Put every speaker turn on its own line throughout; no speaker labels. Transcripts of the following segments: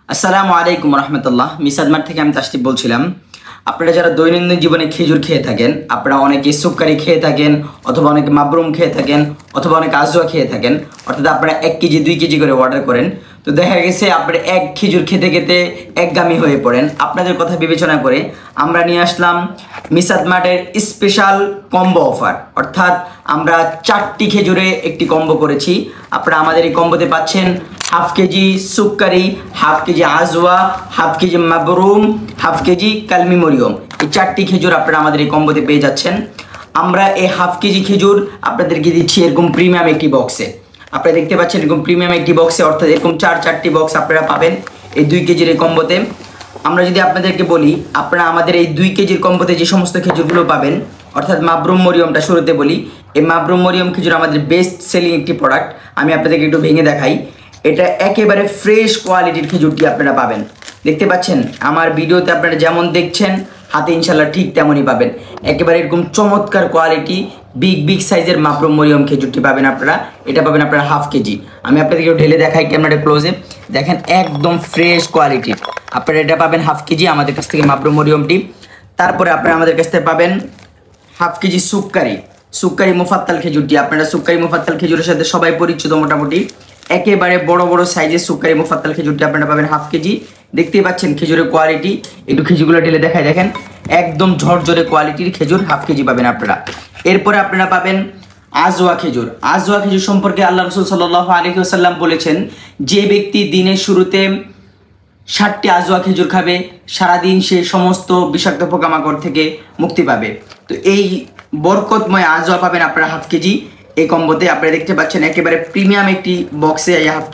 আসসালামু আলাইকুম রহমতুল্লাহ। মিসাদ মাঠ থেকে আমি তাসটিফ বলছিলাম। আপনারা যারা দৈনন্দিন জীবনে খেজুর খেয়ে থাকেন, আপনারা অনেকে সুক্কারি খেয়ে থাকেন, অথবা অনেকে মাবরুম খেয়ে থাকেন, অথবা অনেকে আজওয়া খেয়ে থাকেন, অর্থাৎ আপনারা 1 কেজি 2 কেজি করে অর্ডার করেন। তো দেখা গেছে আপনারা এক খেজুর খেতে খেতে একগামী হয়ে পড়েন। আপনাদের কথা বিবেচনা করে আমরা নিয়ে আসলাম মিসাদ মাঠের স্পেশাল কম্বো অফার, অর্থাৎ আমরা 4টি খেজুরে একটি কম্বো করেছি। আপনারা আমাদের এই কম্বোতে পাচ্ছেন হাফ কেজি সুক্কারি, হাফ কেজি আজওয়া, হাফ কেজি মাবরুম, হাফ কেজি কালমি মরিয়ম। এই 4টি খেজুর আপনারা আমাদের এই কম্বোতে পেয়ে যাচ্ছেন। আমরা এই হাফ কেজি খেজুর আপনাদেরকে দিচ্ছি এরকম প্রিমিয়াম একটি বক্সে। আপনারা দেখতে পাচ্ছেন এরকম প্রিমিয়াম একটি বক্সে, অর্থাৎ এরকম 4টি বক্স আপনারা পাবেন এই 2 কেজির এই কম্বোতে। আমরা যদি আপনাদেরকে বলি, আপনারা আমাদের এই 2 কেজির কম্বোতে যে সমস্ত খেজুরগুলো পাবেন, অর্থাৎ মাবরুম মরিয়মটা শুরুতে বলি। এই মাবরুম মরিয়ম খেজুর আমাদের বেস্ট সেলিং একটি প্রোডাক্ট। আমি আপনাদেরকে একটু ভেঙে দেখাই। এটা একেবারে ফ্রেশ কোয়ালিটির খেজুরটি আপনারা পাবেন। দেখতে পাচ্ছেন আমার ভিডিওতে আপনারা যেমন দেখছেন, হাতে ইনশাল্লাহ ঠিক তেমনই পাবেন। একেবারে এরকম চমৎকার কোয়ালিটি বিগ সাইজের মাবরুম মরিয়ম খেজুরটি পাবেন আপনারা। এটা পাবেন আপনারা হাফ কেজি। আমি আপনাদেরকে ঢেলে দেখাই ক্যামেরাটা ক্লোজে। দেখেন একদম ফ্রেশ কোয়ালিটির আপনারা এটা পাবেন হাফ কেজি আমাদের কাছ থেকে মাবরুম মরিয়মটি। তারপরে আপনারা আমাদের কাছ থেকে পাবেন হাফ কেজি সুক্কারি মুফাত্তাল খেজুরটি। আপনারা সুক্কারি মুফাত্তাল খেজুরের সাথে সবাই পরিচিত মোটামুটি। একেবারে বড় সাইজের সুক্কারি মুফাত্তাল খেজুরটি আপনারা পাবেন হাফ কেজি। দেখতেই পাচ্ছেন খেজুরের কোয়ালিটি, একটু খেজুরগুলো ঢেলে দেখায়। দেখেন একদম ঝরঝরে কোয়ালিটির খেজুর হাফ কেজি পাবেন আপনারা। এরপরে আপনারা পাবেন আজওয়া খেজুর। আজওয়া খেজুর সম্পর্কে আল্লাহ রাসূল সাল্লাল্লাহু আলাইহি ওয়াসাল্লাম বলেছেন, যে ব্যক্তি দিনের শুরুতে 60টি আজওয়া খেজুর খাবে, সারাদিন সে সমস্ত বিষাক্ত পোকামাকড় থেকে মুক্তি পাবে। তো এই বরকতময় আজওয়া পাবেন আপনারা হাফ কেজি এই কম্বোতে। আপনারা দেখতে পাচ্ছেন একেবারে প্রিমিয়াম একটি বক্সে এই হাফ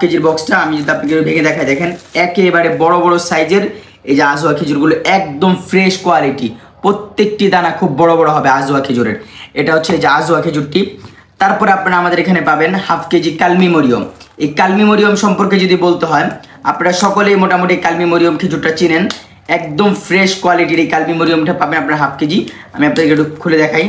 কেজির বক্সটা আমি যদি আপনাকে ভেঙে দেখাই। দেখেন একেবারে বড় সাইজের এই যে আজওয়া খেজুরগুলো একদম ফ্রেশ কোয়ালিটি, প্রত্যেকটি দানা খুব বড় হবে আজওয়া খেজুরের। এটা হচ্ছে এই যে আজওয়া খেজুরটি। তারপরে আপনারা আমাদের এখানে পাবেন হাফ কেজি কালমি মরিয়ম। এই কালমি মরিয়ম সম্পর্কে যদি বলতে হয়, আপনারা সকলেই মোটামুটি কালমি মরিয়ম খেজুরটা চিনেন। একদম ফ্রেশ কোয়ালিটির এই কালমি মরিয়মটা পাবেন আপনারা হাফ কেজি। আমি আপনাদেরকে একটু খুলে দেখাই।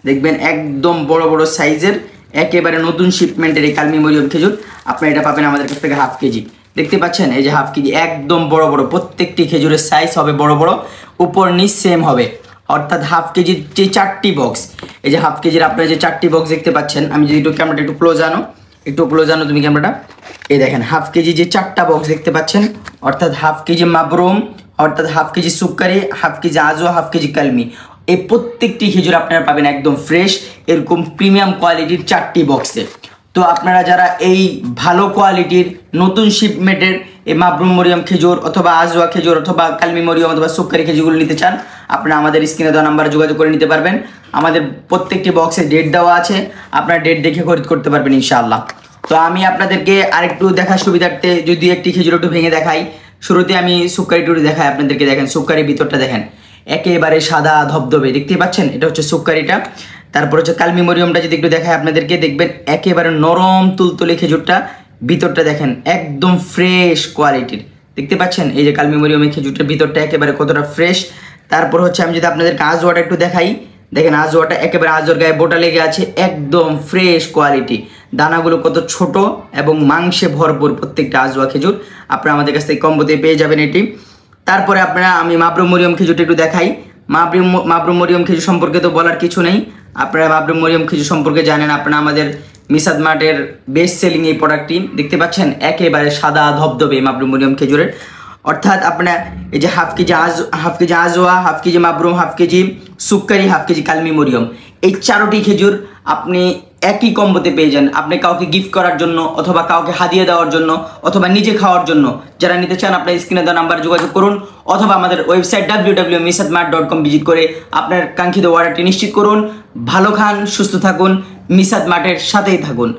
দেখবেন একদম বড় সাইজের একেবারে নতুন শিপমেন্টের এই কালমি মরিয়ম খেজুর আপনারা এটা পাবেন আমাদের কাছ থেকে হাফ কেজি। দেখতে পাচ্ছেন এই যে হাফ কেজি একদম বড় প্রত্যেকটি খেজুরের সাইজ হবে বড়, উপর নিচ সেম হবে। অর্থাৎ হাফ কেজির যে 4টি বক্স, এই যে হাফ কেজির আপনারা যে 4টি বক্স দেখতে পাচ্ছেন, আমি যদি একটু ক্যামেরাটা একটু ক্লোজ আনো তুমি ক্যামেরাটা। এই দেখেন হাফ কেজি যে 4টা বক্স দেখতে পাচ্ছেন, অর্থাৎ হাফ কেজি মাবরুম, অর্থাৎ হাফ কেজি সুক্কারি, হাফ কেজি আজওয়া, হাফ কেজি কালমি। এই প্রত্যেকটি খেজুর আপনারা পাবেন একদম ফ্রেশ এরকম প্রিমিয়াম কোয়ালিটির 4টি বক্সে। তো আপনারা যারা এই ভালো কোয়ালিটির নতুন শিপমেন্টের এই মাবরুম মরিয়ম খেজুর অথবা আজওয়া খেজুর অথবা কালমি মরিয়ম অথবা সুক্কারি খেজুরগুলো নিতে চান, আপনারা আমাদের স্ক্রিনে দেওয়া নাম্বারে যোগাযোগ করে নিতে পারবেন। আমাদের প্রত্যেকটি বক্সে ডেট দেওয়া আছে, আপনারা ডেট দেখে খরিদ করতে পারবেন ইনশাআল্লাহ। তো আমি আপনাদেরকে আরেকটু দেখার সুবিধার্থে যদি একটি খেজুর একটু ভেঙে দেখাই। শুরুতে আমি সুক্কারিটুরি দেখাই আপনাদেরকে। দেখেন সুক্কারির ভিতরটা দেখেন একেবারে সাদা ধবধবে, দেখতে পাচ্ছেন এটা হচ্ছে সুক্কারিটা। তারপর হচ্ছে কালমি মরিয়মটা যদি একটু দেখায় আপনাদেরকে, দেখবেন একেবারে নরম তুলতুলে খেজুরটা, ভিতরটা দেখেন একদম ফ্রেশ কোয়ালিটির। দেখতে পাচ্ছেন এই যে কালমি মরিয়মের খেজুরটার ভিতরটা একেবারে কতটা ফ্রেশ। তারপর হচ্ছে আমি যদি আপনাদেরকে আজওয়াটা একটু দেখাই, দেখেন আজওয়াটা একেবারে আজওয়ার গায়ে বোটা লেগে আছে, একদম ফ্রেশ কোয়ালিটি। দানাগুলো কত ছোট এবং মাংসে ভরপুর প্রত্যেকটা আজওয়া খেজুর আপনারা আমাদের কাছ থেকে কম্বোতে পেয়ে যাবেন এটি। তারপরে আপনারা আমি মাবরুম মরিয়ম খেজুরটা একটু দেখাই। মাবরুম মরিয়ম খেজুর সম্পর্কে তো বলার কিছু নেই, আপনারা মাবরুম মরিয়ম খেজুর সম্পর্কে জানেন। আপনারা আমাদের মিসাদ মার্টের বেস্ট সেলিং এই প্রোডাক্টটি দেখতে পাচ্ছেন একেবারে সাদা ধবধবে মাবরুম মরিয়ম খেজুরের। অর্থাৎ আপনার এই যে হাফ কেজি আজওয়া, হাফ কেজি মাবরুম, হাফ কেজি সুক্কারি, হাফ কেজি কালমি মরিয়ম, এই 4টি খেজুর আপনি একই কম্বোতে পেয়ে যান। আপনি কাউকে গিফট করার জন্য অথবা কাউকে হাদিয়া দেওয়ার জন্য অথবা নিজে খাওয়ার জন্য যারা নিতে চান, আপনার স্ক্রিনে দেওয়া নাম্বারে যোগাযোগ করুন অথবা আমাদের ওয়েবসাইট www.misadmart.com ভিজিট করে আপনার কাঙ্ক্ষিত অর্ডারটি নিশ্চিত করুন। ভালো খান, সুস্থ থাকুন, মিসাদ মার্টের সাথেই থাকুন।